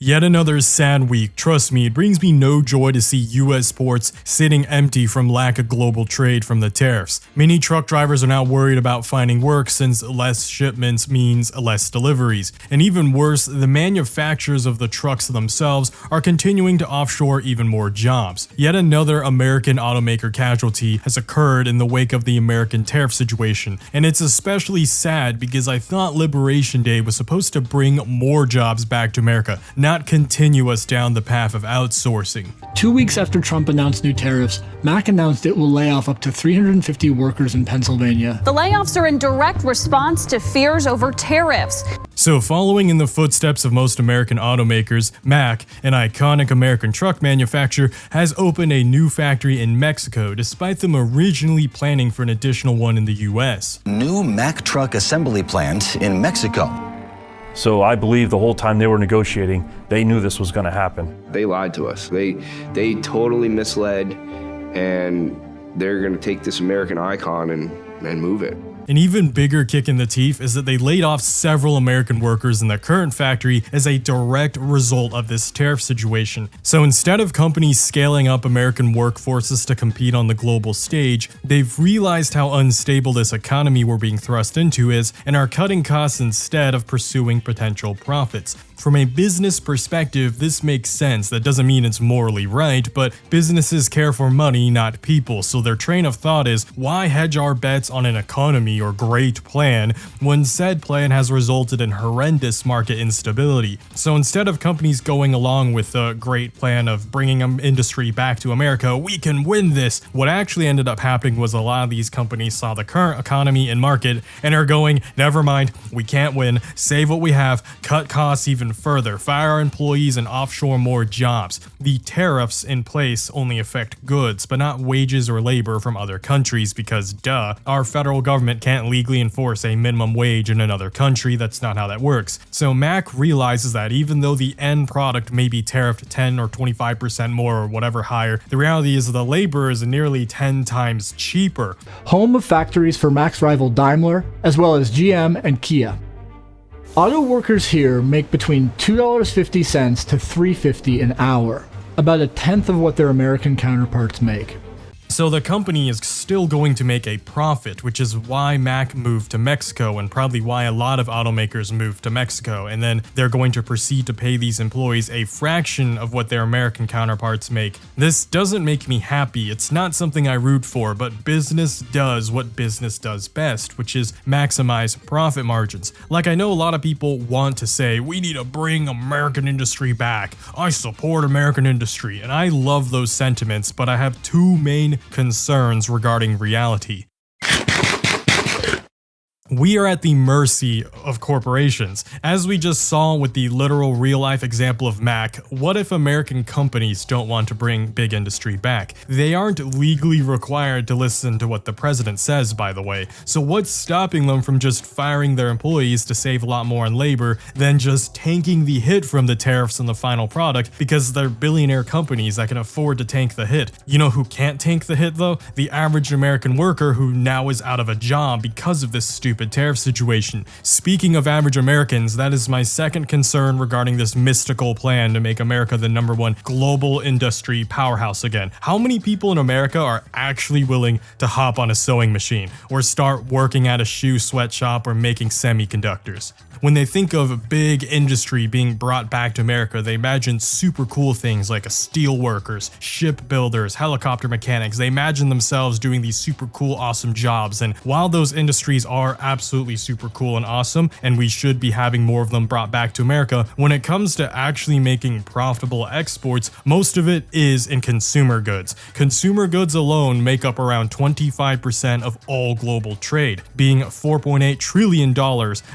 Yet another sad week. Trust me, it brings me no joy to see US ports sitting empty from lack of global trade from the tariffs. Many truck drivers are now worried about finding work since less shipments means less deliveries. And even worse, the manufacturers of the trucks themselves are continuing to offshore even more jobs. Yet another American automaker casualty has occurred in the wake of the American tariff situation. And it's especially sad because I thought Liberation Day was supposed to bring more jobs back to America, not continue us down the path of outsourcing. 2 weeks after Trump announced new tariffs, Mack announced it will lay off up to 350 workers in Pennsylvania. The layoffs are in direct response to fears over tariffs. So following in the footsteps of most American automakers, Mack, an iconic American truck manufacturer, has opened a new factory in Mexico despite them originally planning for an additional one in the US. New Mack truck assembly plant in Mexico. So I believe the whole time they were negotiating, they knew this was going to happen. They lied to us. They totally misled, and they're going to take this American icon and move it. An even bigger kick in the teeth is that they laid off several American workers in the current factory as a direct result of this tariff situation. So instead of companies scaling up American workforces to compete on the global stage, they've realized how unstable this economy we're being thrust into is and are cutting costs instead of pursuing potential profits. From a business perspective, this makes sense. That doesn't mean it's morally right, but businesses care for money, not people, so their train of thought is, why hedge our bets on an economy or great plan when said plan has resulted in horrendous market instability? So instead of companies going along with the great plan of bringing industry back to America, we can win this, what actually ended up happening was a lot of these companies saw the current economy and market and are going, never mind, we can't win, save what we have, cut costs even further, fire our employees and offshore more jobs. The tariffs in place only affect goods, but not wages or labor from other countries because, duh, our federal government can't legally enforce a minimum wage in another country. That's not how that works. So Mack realizes that even though the end product may be tariffed 10 or 25% more or whatever higher, the reality is the labor is nearly 10 times cheaper. Home of factories for Mack's rival Daimler, as well as GM and Kia. Auto workers here make between $2.50 to $3.50 an hour, about a tenth of what their American counterparts make. So the company is still going to make a profit, which is why Mack moved to Mexico and probably why a lot of automakers moved to Mexico. And then they're going to proceed to pay these employees a fraction of what their American counterparts make. This doesn't make me happy. It's not something I root for, but business does what business does best, which is maximize profit margins. Like, I know a lot of people want to say, we need to bring American industry back. I support American industry. And I love those sentiments, but I have two main concerns regarding reality. We are at the mercy of corporations. As we just saw with the literal real-life example of Mack, what if American companies don't want to bring big industry back? They aren't legally required to listen to what the president says, by the way. So what's stopping them from just firing their employees to save a lot more on labor than just tanking the hit from the tariffs on the final product because they're billionaire companies that can afford to tank the hit? You know who can't tank the hit though? The average American worker who now is out of a job because of this stupid tariff situation. Speaking of average Americans, that is my second concern regarding this mystical plan to make America the #1 global industry powerhouse again. How many people in America are actually willing to hop on a sewing machine or start working at a shoe sweatshop or making semiconductors? When they think of big industry being brought back to America, they imagine super cool things like steel workers, shipbuilders, helicopter mechanics. They imagine themselves doing these super cool, awesome jobs. And while those industries are absolutely super cool and awesome, and we should be having more of them brought back to America, when it comes to actually making profitable exports, most of it is in consumer goods. Consumer goods alone make up around 25% of all global trade, being $4.8 trillion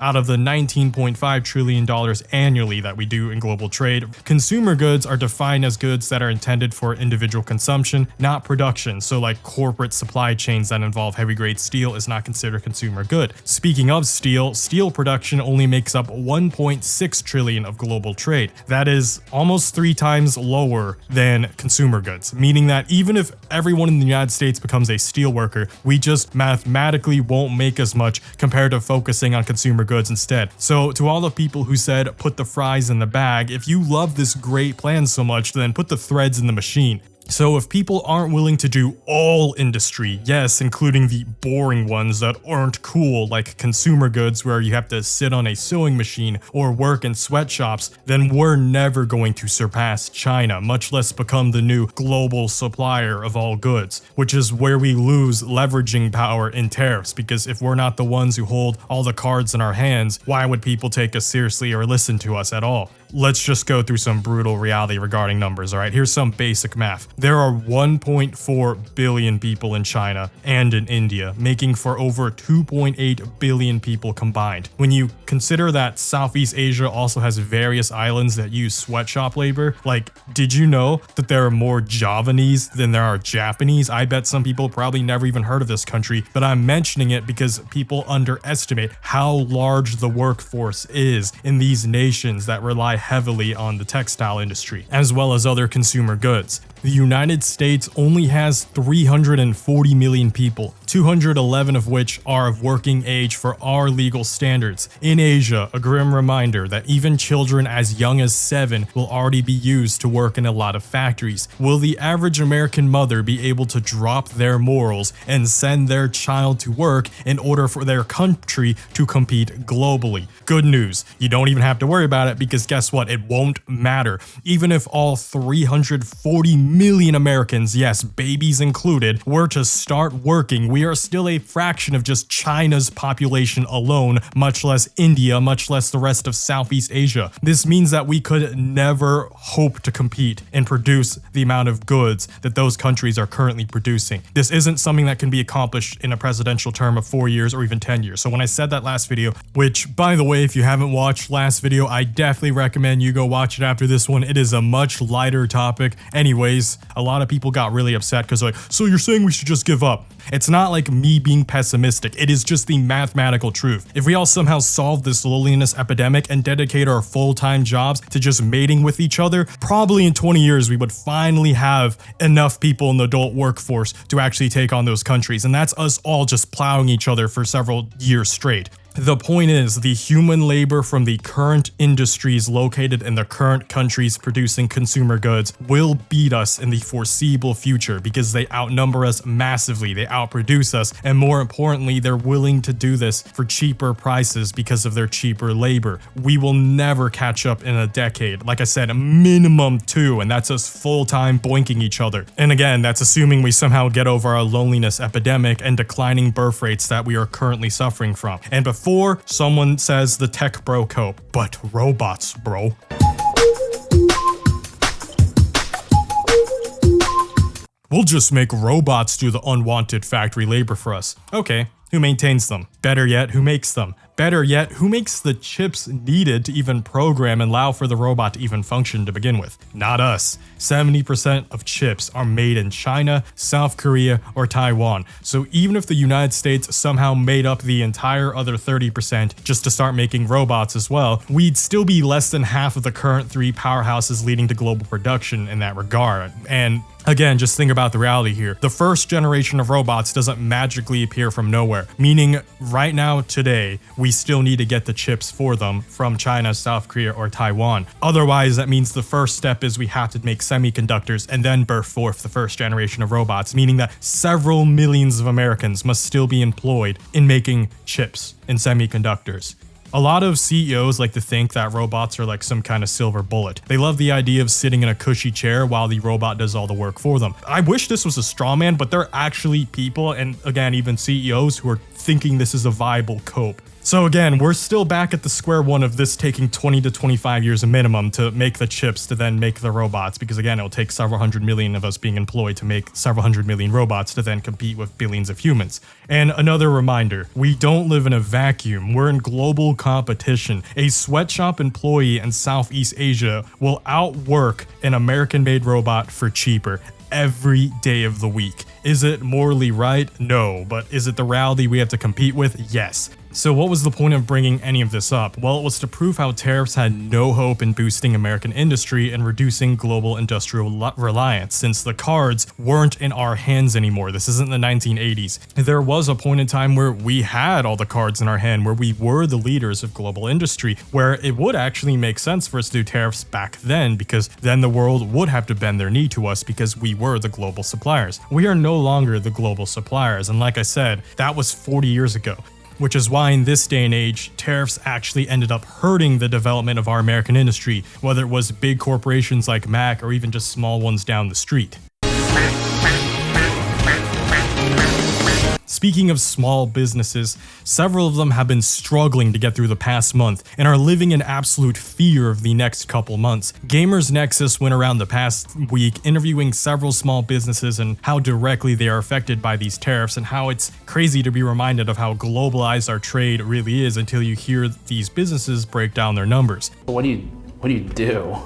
out of the $19.5 trillion annually that we do in global trade. Consumer goods are defined as goods that are intended for individual consumption, not production. So like corporate supply chains that involve heavy grade steel is not considered consumer good. Speaking of steel production only makes up 1.6 trillion of global trade. That is almost 3 times lower than consumer goods, meaning that even if everyone in the United States becomes a steel worker, we just mathematically won't make as much compared to focusing on consumer goods instead. So to all the people who said put the fries in the bag, if you love this great plan so much, then put the threads in the machine. So if people aren't willing to do all industry, yes, including the boring ones that aren't cool like consumer goods where you have to sit on a sewing machine or work in sweatshops, then we're never going to surpass China, much less become the new global supplier of all goods, which is where we lose leveraging power in tariffs, because if we're not the ones who hold all the cards in our hands, why would people take us seriously or listen to us at all? Let's just go through some brutal reality regarding numbers, alright? Here's some basic math. There are 1.4 billion people in China and in India, making for over 2.8 billion people combined. When you consider that Southeast Asia also has various islands that use sweatshop labor, like, did you know that there are more Javanese than there are Japanese? I bet some people probably never even heard of this country, but I'm mentioning it because people underestimate how large the workforce is in these nations that rely heavily on the textile industry, as well as other consumer goods. The United States only has 340 million people, 211 of which are of working age for our legal standards. In Asia, a grim reminder that even children as young as 7 will already be used to work in a lot of factories. Will the average American mother be able to drop their morals and send their child to work in order for their country to compete globally? Good news, you don't even have to worry about it, because guess what? It won't matter. Even if all 340 million Americans, yes, babies included, were to start working, we are still a fraction of just China's population alone, much less India, much less the rest of Southeast Asia. This means that we could never hope to compete and produce the amount of goods that those countries are currently producing. This isn't something that can be accomplished in a presidential term of 4 years or even 10 years. So when I said that last video, which by the way, if you haven't watched last video, I definitely recommend you go watch it after this one. It is a much lighter topic. Anyways, a lot of people got really upset because like, so you're saying we should just give up? It's not like me being pessimistic, it is just the mathematical truth. If we all somehow solve this loneliness epidemic and dedicate our full-time jobs to just mating with each other, probably in 20 years we would finally have enough people in the adult workforce to actually take on those countries, and that's us all just plowing each other for several years straight. The point is, the human labor from the current industries located in the current countries producing consumer goods will beat us in the foreseeable future because they outnumber us massively, they outproduce us, and more importantly, they're willing to do this for cheaper prices because of their cheaper labor. We will never catch up in a decade. Like I said, a minimum 2, and that's us full-time boinking each other. And again, that's assuming we somehow get over our loneliness epidemic and declining birth rates that we are currently suffering from. And before someone says the tech bro cope, but robots, bro. We'll just make robots do the unwanted factory labor for us. Okay, who maintains them? Better yet, who makes them? Better yet, who makes the chips needed to even program and allow for the robot to even function to begin with? Not us. 70% of chips are made in China, South Korea, or Taiwan. So even if the United States somehow made up the entire other 30% just to start making robots as well, we'd still be less than half of the current 3 powerhouses leading to global production in that regard. And again, just think about the reality here. The first generation of robots doesn't magically appear from nowhere, meaning right now, today, we still need to get the chips for them from China, South Korea, or Taiwan. Otherwise, that means the first step is we have to make semiconductors and then birth forth the first generation of robots, meaning that several millions of Americans must still be employed in making chips and semiconductors. A lot of CEOs like to think that robots are like some kind of silver bullet. They love the idea of sitting in a cushy chair while the robot does all the work for them. I wish this was a straw man, but there are actually people, and again, even CEOs, who are thinking this is a viable cope. So again, we're still back at the square one of this taking 20 to 25 years a minimum to make the chips to then make the robots, because again, it'll take several hundred million of us being employed to make several hundred million robots to then compete with billions of humans. And another reminder, we don't live in a vacuum, we're in global competition. A sweatshop employee in Southeast Asia will outwork an American-made robot for cheaper every day of the week. Is it morally right? No. But is it the reality we have to compete with? Yes. So what was the point of bringing any of this up? Well, it was to prove how tariffs had no hope in boosting American industry and reducing global industrial reliance, since the cards weren't in our hands anymore. This isn't the 1980s. There was a point in time where we had all the cards in our hand, where we were the leaders of global industry, where it would actually make sense for us to do tariffs back then, because then the world would have to bend their knee to us because we were the global suppliers. We are no longer the global suppliers, and like I said, that was 40 years ago. Which is why in this day and age, tariffs actually ended up hurting the development of our American industry, whether it was big corporations like Mack or even just small ones down the street. Speaking of small businesses, several of them have been struggling to get through the past month and are living in absolute fear of the next couple months. Gamers Nexus went around the past week interviewing several small businesses and how directly they are affected by these tariffs, and how it's crazy to be reminded of how globalized our trade really is until you hear these businesses break down their numbers. What do you do?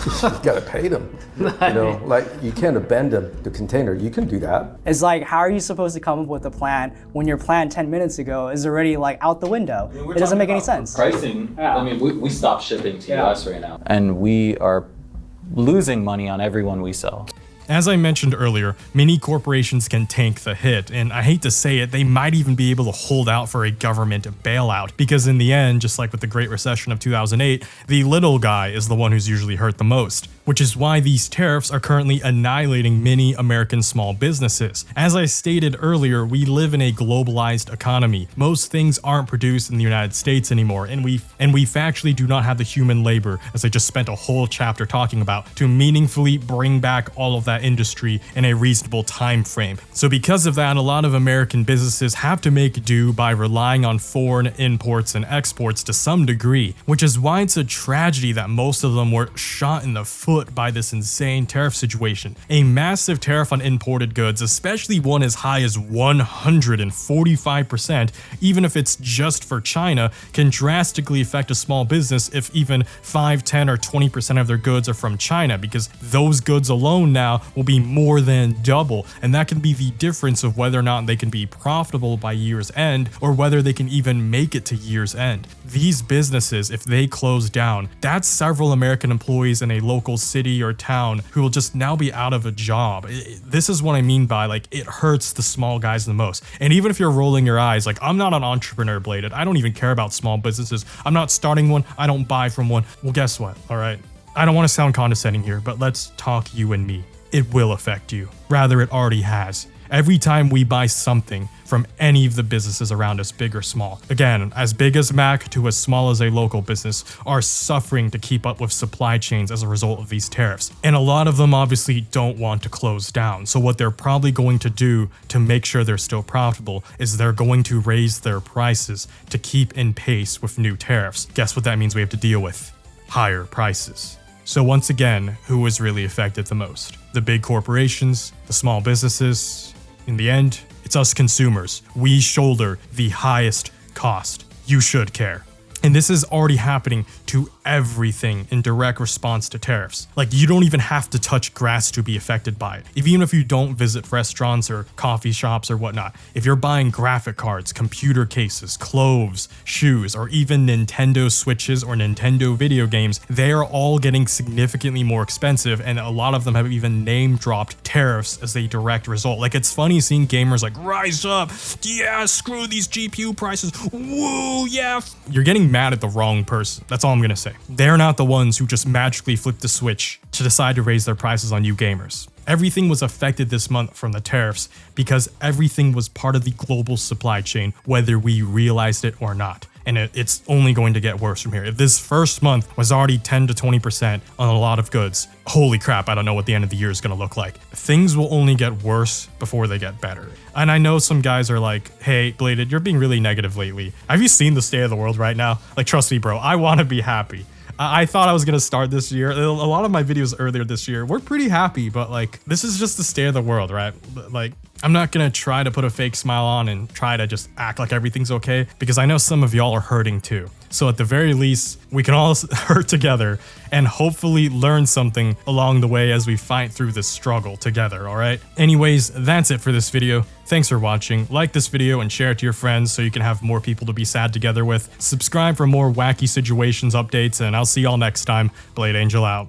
You gotta pay them. You know, like you can't abandon the container. You can do that. It's like, how are you supposed to come up with a plan when your plan 10 minutes ago is already like out the window? It doesn't make any sense. Pricing, yeah. I mean, we stopped shipping to US right now. And we are losing money on everyone we sell. As I mentioned earlier, many corporations can tank the hit, and I hate to say it, they might even be able to hold out for a government bailout, because in the end, just like with the Great Recession of 2008, the little guy is the one who's usually hurt the most. Which is why these tariffs are currently annihilating many American small businesses. As I stated earlier, we live in a globalized economy. Most things aren't produced in the United States anymore, and we factually do not have the human labor, as I just spent a whole chapter talking about, to meaningfully bring back all of that industry in a reasonable time frame. So because of that, a lot of American businesses have to make do by relying on foreign imports and exports to some degree, which is why it's a tragedy that most of them were shot in the foot by this insane tariff situation. A massive tariff on imported goods, especially one as high as 145%, even if it's just for China, can drastically affect a small business if even 5, 10, or 20% of their goods are from China, because those goods alone now will be more than double, and that can be the difference of whether or not they can be profitable by year's end, or whether they can even make it to year's end. These businesses, if they close down, that's several American employees in a local city or town who will just now be out of a job. This is what I mean by, like, it hurts the small guys the most. And even if you're rolling your eyes, like, I'm not an entrepreneur, Bladed. I don't even care about small businesses. I'm not starting one. I don't buy from one. Well, guess what? All right. I don't want to sound condescending here, but let's talk you and me. It will affect you. Rather, it already has. Every time we buy something from any of the businesses around us, big or small, again, as big as Mack to as small as a local business, are suffering to keep up with supply chains as a result of these tariffs. And a lot of them obviously don't want to close down. So what they're probably going to do to make sure they're still profitable is they're going to raise their prices to keep in pace with new tariffs. Guess what that means we have to deal with? Higher prices. So once again, who is really affected the most? The big corporations, the small businesses. In the end, it's us consumers. We shoulder the highest cost. You should care. And this is already happening to everything in direct response to tariffs. Like, you don't even have to touch grass to be affected by it. Even if you don't visit restaurants or coffee shops or whatnot, if you're buying graphic cards, computer cases, clothes, shoes, or even Nintendo Switches or Nintendo video games, they are all getting significantly more expensive, and a lot of them have even name-dropped tariffs as a direct result. Like, it's funny seeing gamers like, rise up, yeah, screw these GPU prices, woo, yeah. You're getting mad at the wrong person. That's all I'm gonna say. They're not the ones who just magically flip the switch to decide to raise their prices on you gamers. Everything was affected this month from the tariffs because everything was part of the global supply chain, whether we realized it or not. And it's only going to get worse from here. If this first month was already 10 to 20% on a lot of goods, holy crap, I don't know what the end of the year is going to look like. Things will only get worse before they get better. And I know some guys are like, hey, Bladed, you're being really negative lately. Have you seen the state of the world right now? Like, trust me, bro, I want to be happy. I thought I was going to start this year. A lot of my videos earlier this year were pretty happy, but like, this is just the state of the world, right? Like, I'm not going to try to put a fake smile on and try to just act like everything's okay, because I know some of y'all are hurting too. So at the very least, we can all hurt together and hopefully learn something along the way as we fight through this struggle together, alright? Anyways, that's it for this video. Thanks for watching. Like this video and share it to your friends so you can have more people to be sad together with. Subscribe for more wacky situations updates, and I'll see y'all next time. Blade Angel out.